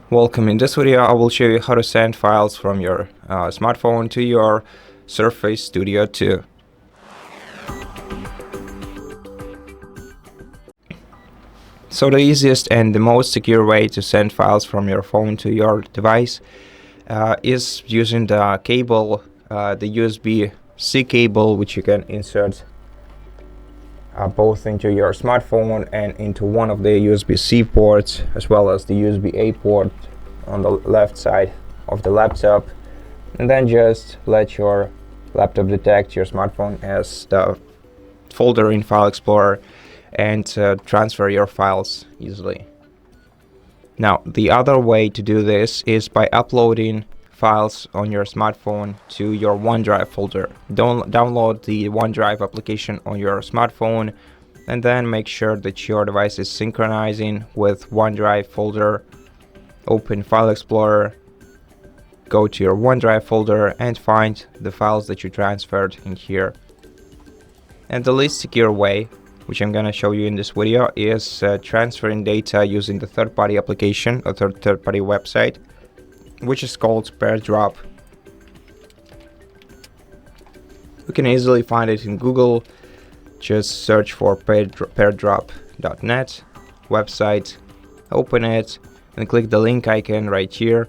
Welcome. In this video I will show you how to send files from your smartphone to your Surface Studio 2. So the easiest and the most secure way to send files from your phone to your device is using the cable, the USB-C cable, which you can insert both into your smartphone and into one of the USB-C ports, as well as the USB-A port on the left side of the laptop, and then just let your laptop detect your smartphone as the folder in File Explorer and transfer your files easily. Now, the other way to do this is by uploading files on your smartphone to your OneDrive folder. Download the OneDrive application on your smartphone and then make sure that your device is synchronizing with OneDrive folder. Open File Explorer, go to your OneDrive folder and find the files that you transferred in here. And the least secure way, which I'm gonna show you in this video, is transferring data using the third-party application or third-party website, which is called PairDrop. You can easily find it in Google. Just search for pairdrop.net website, open it, and click the link icon right here,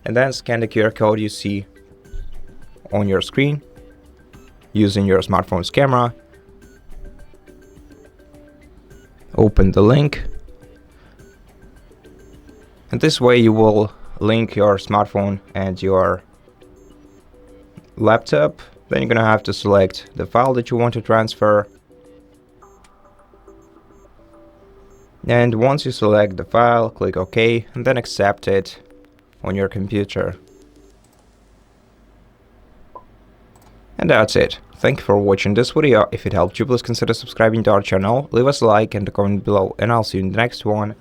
and then scan the QR code you see on your screen using your smartphone's camera. Open the link, and this way you will link your smartphone and your laptop. Then you're gonna have to select the file that you want to transfer, and once you select the file, click OK and then accept it on your computer. And that's it. Thank you for watching this video. If it helped you, please consider subscribing to our channel, leave us a like and a comment below, and I'll see you in the next one.